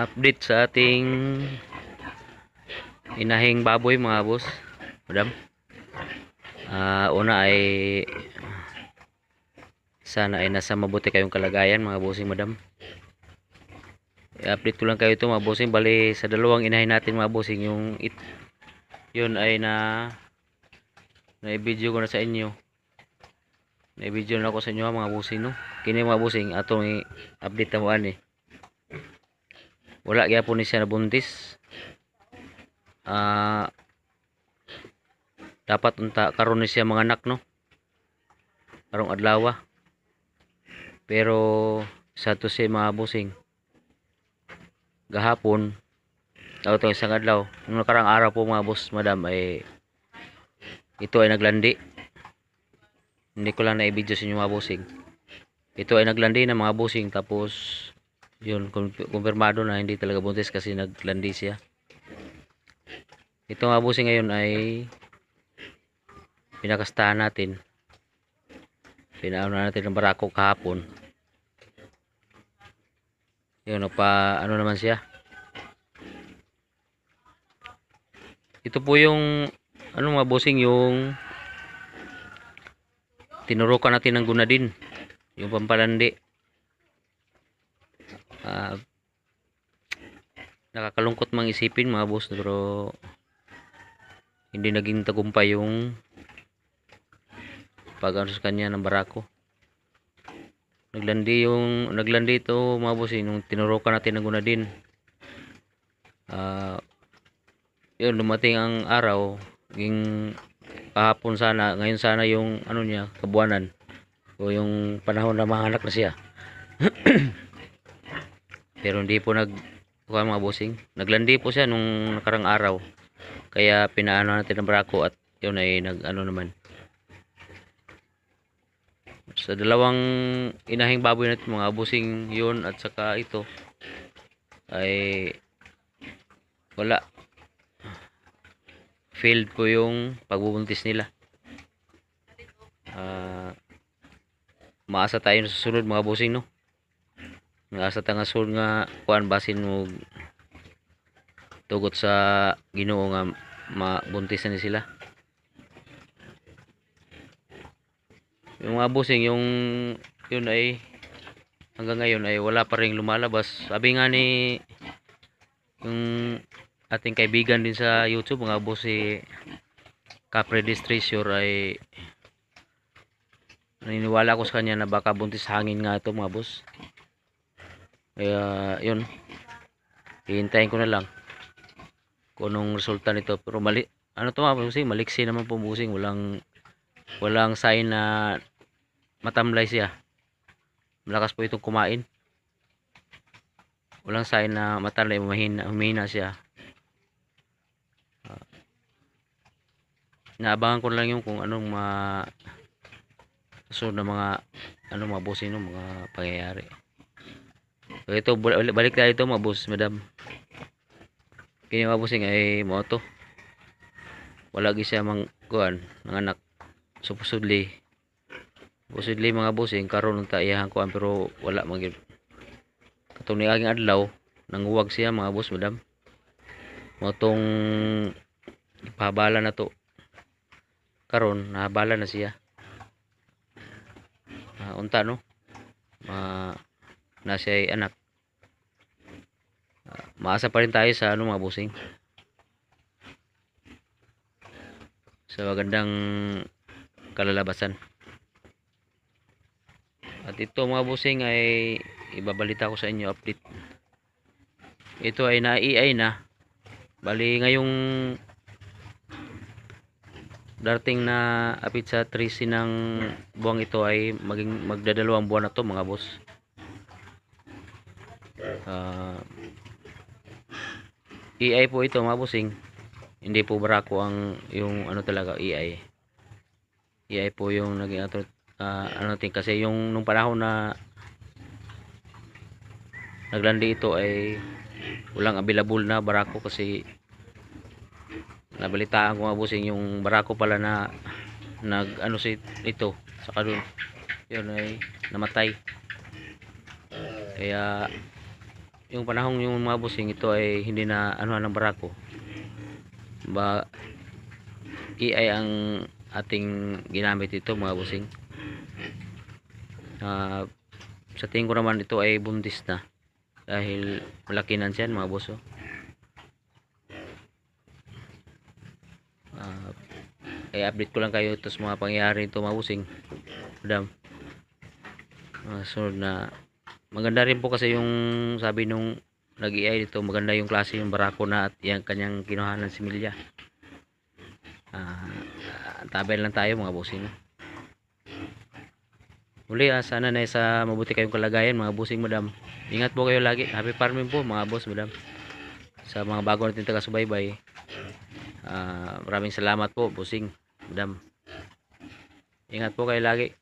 Update sa ating inahing baboy mga boss, madam. Una ay sana ay nasa mabuti kayong kalagayan mga bossing, madam. I-update ko lang kayo ito mga bossing. Bali sa dalawang inahin natin mga bossing, yun ay na-video ko na sa inyo. Na-video na ako sa inyo mga bossing, no. Kini mga bossing atong i-update na mo ani. Wala gyapon ni siya nabuntis. Dapat unta karon ni siya mga anak, no, karong adlaw. Pero sa to si mga bossing, gahapon daw itong isang adlaw, nung nakarang araw po mga boss madam, ay ito ay naglandi. Hindi ko lang na-video sa inyo mga bossing. Ito ay naglandi na mga bossing, tapos yun, kumpirmado na hindi talaga buntis kasi naglandi siya. Ito mga bossing ngayon ay pinakastahan natin. Pinauna natin ng barako kahapon. Yun, ano naman siya. Ito po yung mga bossing, yung tinurukan natin ng gunadin, yung pampalandi. Nakakalungkot mang isipin mga boss, pero hindi naging tagumpay yung pag-ano sa kanya ng barako. Naglandi ito mga boss, nung tinurukan natin ng gunadin. Yun, dumating ang araw, yung kahapon sana, ngayon sana yung ano niya, kabuanan o yung panahon na mahanap na siya. Pero hindi po mga bossing, naglandi po siya nung nakarang araw, kaya pinaano natin ng barako at yun ay nag-ano naman. Sa dalawang inahing baboy natin mga bossing, yun at saka ito ay wala, failed po yung pagbubuntis nila. Maasa tayo sa susunod mga bossing, no. Maasa tayo nga sunod nga kuan, basin mo tugot sa Ginoo nga mabuntis na sila. Yung mga bossing, yung yun ay hanggang ngayon ay wala pa ring lumalabas. Sabi nga ni yung ating kaibigan din sa YouTube mga boss, si Capredis Treasure, ay naniniwala ko sa kanya na baka buntis hangin nga ito mga boss. Kaya yun, hihintayin ko na lang kung anong resulta nito. Pero ano to mga bossing, maliksi naman po bossing. Walang sign na matamlay siya. Malakas po itong kumain. Walang sign na matamlay, humina siya. Naabangan ko lang yung kung anong susunod na mga bossing, no, mga pangyayari. So ito, balik tayo ito mga boss madam. Kini mga bossing ay mo to, wala gi siya kuan ng anak. Supposedly mga bossing karon ta iyahan kuan, pero wala magid. Katong niaging adlaw nanguwag siya mga boss madam. Mo tong ipahabala na to, karon nahabala na siya. Unta, no, na siya ay anak. Maasa pa rin tayo sa mga bossing, sa magandang kalalabasan. At ito mga bossing ay ibabalita ko sa inyo, update. Ito ay na-EI na. Bali ngayong darating na apit sa 13 ng buwang ito ay magdadalawang buwan na to mga boss. EI po ito mga bossing, hindi po barako yung ano talaga EI. EI po yung naging natin, kasi yung nung panahon na naglandi ito ay walang available na barako, kasi nabalitaan ko mga bossing yung barako pala na ito saka doon yun ay namatay. Kaya yung panahong yung mga busing ito ay hindi na ano ng barako. Ba AI ang ating ginamit ito mga busing. Sa tingin ko naman ito ay buntis na dahil malaki na siya mga boss. I-update ko lang kayo ito sa mga pangyayari ito mga busing, madam. Sunod na maganda rin po kasi yung sabi nung nag-AI dito, maganda yung klase yung barako na at yung kanyang kinuha ng similya. Tabay lang tayo mga busing. Muli sana na sa mabuti kayong kalagayan mga busing, madam. Ingat po kayo lagi. Happy farming po mga boss, madam. Sa mga bago natin taga-subaybay, maraming salamat po busing, madam. Ingat po kayo lagi.